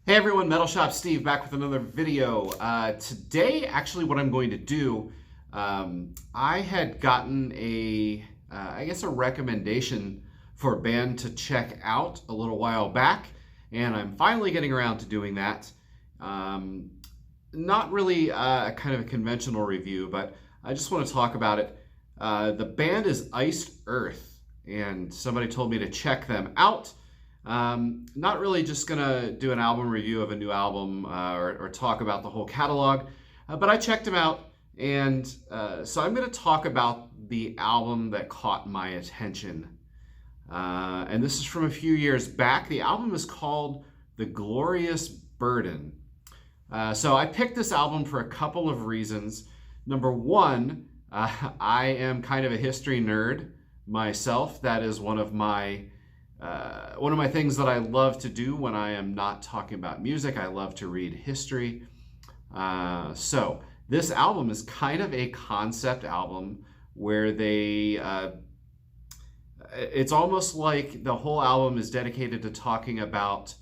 Hey everyone, Metal Shop Steve back with another video. Today, actually what I'm going to do, I had gotten I guess a recommendation for a band to check out a little while back, and I'm finally getting around to doing that. Not really a kind of a conventional review, but I just want to talk about it. The band is Iced Earth, and somebody told me to check them out. Not really just gonna do an album review of a new album or talk about the whole catalog, but I checked them out, and so I'm gonna talk about the album that caught my attention. And this is from a few years back. The album is called The Glorious Burden. So I picked this album for a couple of reasons. Number one, I am kind of a history nerd myself. That is one of my things that I love to do when I am not talking about music. I love to read history. So this album is kind of a concept album where it's almost like the whole album is dedicated to talking about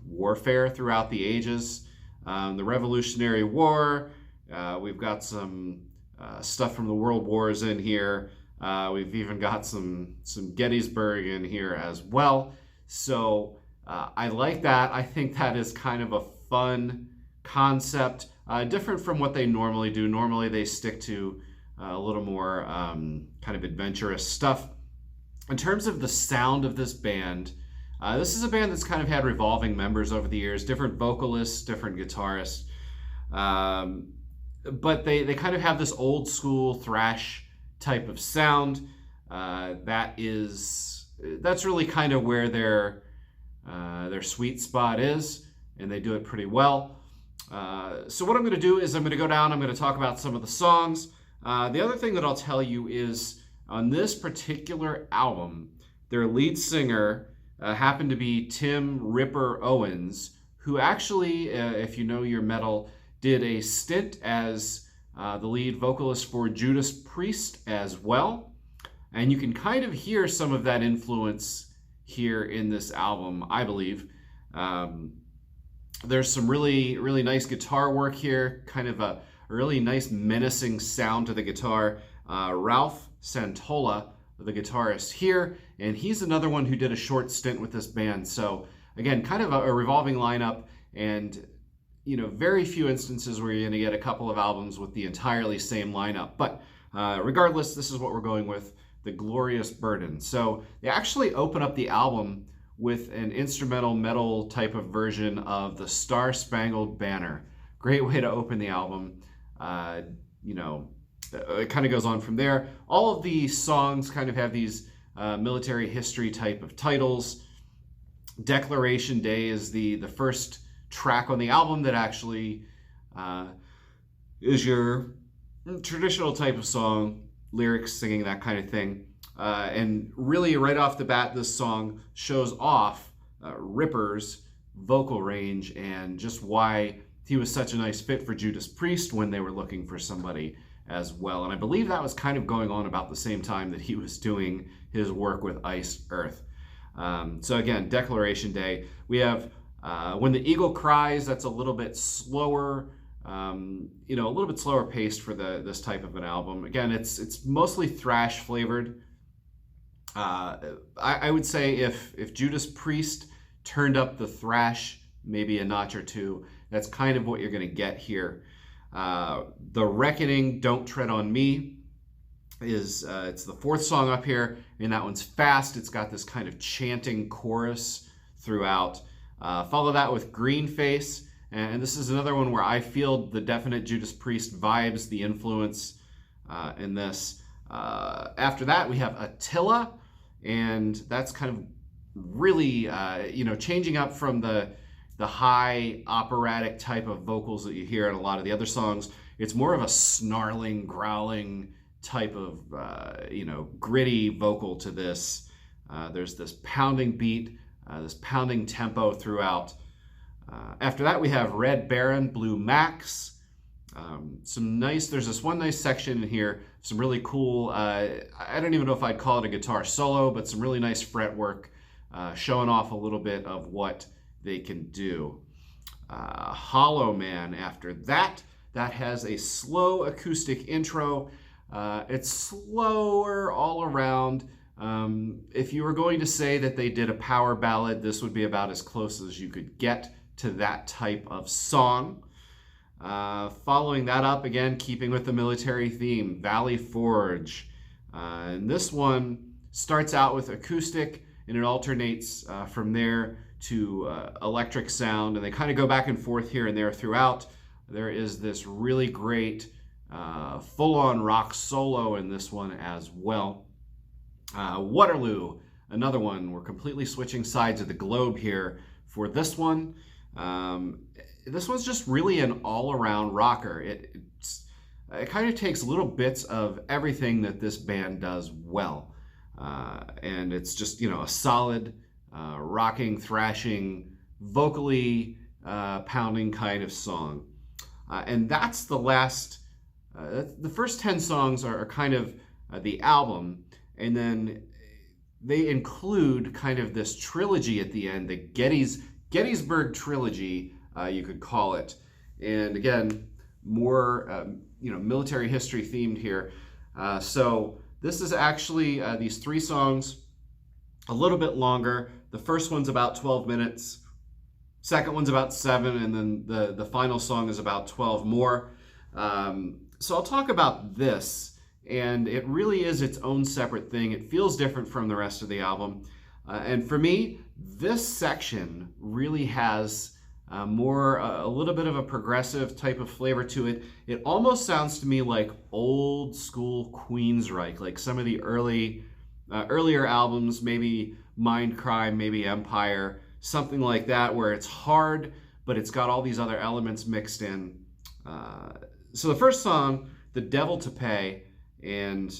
warfare throughout the ages, the Revolutionary War. We've got some stuff from the World Wars in here. We've even got some Gettysburg in here as well. So I like that. I think that is kind of a fun concept, different from what they normally do. Normally they stick to a little more kind of adventurous stuff. In terms of the sound of this band, this is a band that's kind of had revolving members over the years, different vocalists, different guitarists. But they kind of have this old school thrash type of sound. That's really kind of where their sweet spot is, and they do it pretty well. So what I'm going to do is I'm going to go down, I'm going to talk about some of the songs. The other thing that I'll tell you is on this particular album, their lead singer happened to be Tim Ripper Owens, who actually, if you know your metal, did a stint as the lead vocalist for Judas Priest as well. And you can kind of hear some of that influence here in this album, I believe. There's some really, really nice guitar work here, kind of a really nice menacing sound to the guitar. Ralph Santola, the guitarist here, and he's another one who did a short stint with this band. So again, kind of a revolving lineup, and very few instances where you're going to get a couple of albums with the entirely same lineup. But regardless, this is what we're going with, The Glorious Burden. So they actually open up the album with an instrumental metal type of version of the Star Spangled Banner. Great way to open the album. It kind of goes on from there. All of the songs kind of have these military history type of titles. Declaration Day is the first track on the album that actually is your traditional type of song, lyrics, singing, that kind of thing. And really right off the bat, this song shows off Ripper's vocal range and just why he was such a nice fit for Judas Priest when they were looking for somebody as well. And I believe that was kind of going on about the same time that he was doing his work with Iced Earth. So again, Declaration Day. We have When the Eagle Cries. That's a little bit slower, a little bit slower paced for this type of an album. Again, it's mostly thrash flavored. I would say if Judas Priest turned up the thrash maybe a notch or two, that's kind of what you're going to get here. The Reckoning, Don't Tread on Me is it's the fourth song up here, and that one's fast. It's got this kind of chanting chorus throughout. Follow that with Green Face, and this is another one where I feel the definite Judas Priest vibes, the influence in this. After that, we have Attila, and that's kind of really, changing up from the high operatic type of vocals that you hear in a lot of the other songs. It's more of a snarling, growling type of, gritty vocal to this. There's this pounding beat, this pounding tempo throughout. After that, we have Red Baron, Blue Max. There's this one nice section in here, some really cool, I don't even know if I'd call it a guitar solo, but some really nice fretwork, showing off a little bit of what they can do. Holloman after that. That has a slow acoustic intro. It's slower all around. If you were going to say that they did a power ballad, this would be about as close as you could get to that type of song. Following that up, again, keeping with the military theme, Valley Forge. And this one starts out with acoustic, and it alternates from there to electric sound, and they kind of go back and forth here and there throughout. There is this really great full-on rock solo in this one as well. Waterloo, another one. We're completely switching sides of the globe here for this one. This one's just really an all-around rocker. It kind of takes little bits of everything that this band does well. And it's just, you know, a solid rocking, thrashing, vocally pounding kind of song. And that's the last, the first 10 songs are kind of the album, and then they include kind of this trilogy at the end, the Gettysburg Trilogy, you could call it. And again, more you know, military history themed here. So this is actually these 3 songs, a little bit longer. The first one's about 12 minutes. Second one's about 7, and then the final song is about 12 more. So I'll talk about this, and it really is its own separate thing. It feels different from the rest of the album. And for me, this section really has a little bit of a progressive type of flavor to it. It almost sounds to me like old school Queensryche, like some of the earlier albums, maybe Mindcrime, maybe Empire, something like that, where it's hard, but it's got all these other elements mixed in. So the first song, The Devil to Pay, and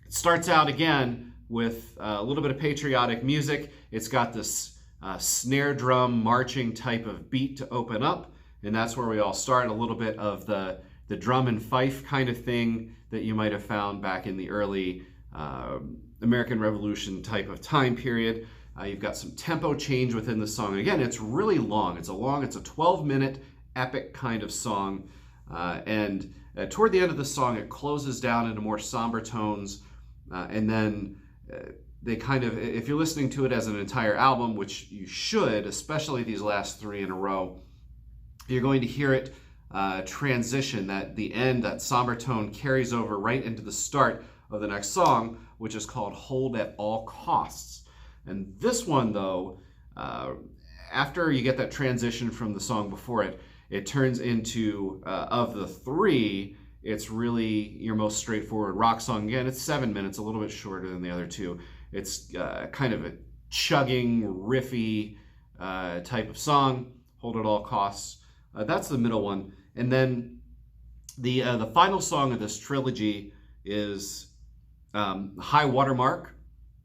it starts out again with a little bit of patriotic music. It's got this snare drum marching type of beat to open up, and that's where we all start. A little bit of the drum and fife kind of thing that you might have found back in the early American Revolution type of time period. You've got some tempo change within the song. Again, it's really long. It's a 12-minute epic kind of song. And toward the end of the song, it closes down into more somber tones. And then they kind of, if you're listening to it as an entire album, which you should, especially these last 3 in a row, you're going to hear it transition, that the end, that somber tone carries over right into the start of the next song, which is called Hold at All Costs. And this one, though, after you get that transition from the song before it, it turns into, of the 3, it's really your most straightforward rock song. Again, it's 7 minutes, a little bit shorter than the other 2. It's kind of a chugging, riffy type of song, Hold at All Costs. That's the middle one. And then the final song of this trilogy is High Watermark.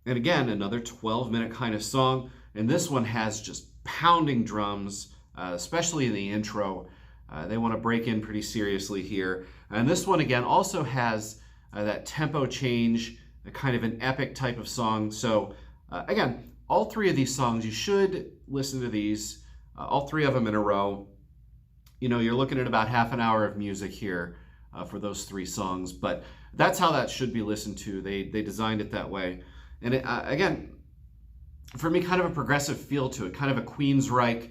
And again, another 12-minute kind of song. And this one has just pounding drums, especially in the intro. They want to break in pretty seriously here. And this one, again, also has that tempo change, kind of an epic type of song. So, again, all 3 of these songs, you should listen to these, all 3 of them in a row. You know, you're looking at about half an hour of music here for those 3 songs. But that's how that should be listened to. They designed it that way. And it, again, for me, kind of a progressive feel to it, kind of a Queensryche,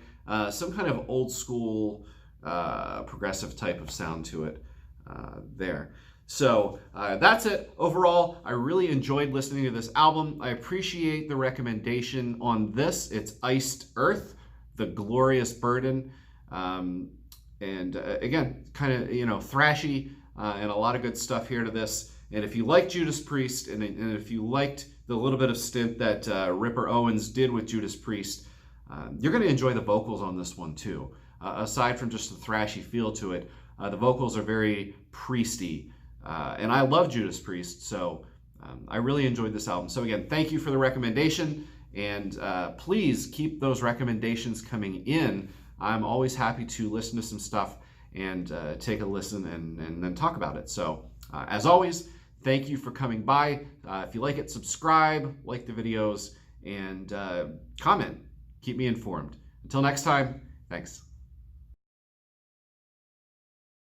some kind of old school progressive type of sound to it there. So that's it. Overall, I really enjoyed listening to this album. I appreciate the recommendation on this. It's Iced Earth, The Glorious Burden. And again, kind of, you know, thrashy and a lot of good stuff here to this. And if you like Judas Priest, and if you liked the little bit of stint that Ripper Owens did with Judas Priest, you're going to enjoy the vocals on this one too. Aside from just the thrashy feel to it, the vocals are very priesty. And I love Judas Priest, so I really enjoyed this album. So again, thank you for the recommendation, and please keep those recommendations coming in. I'm always happy to listen to some stuff and take a listen and then talk about it. So as always, thank you for coming by. If you like it, subscribe, like the videos, and comment. Keep me informed. Until next time, thanks.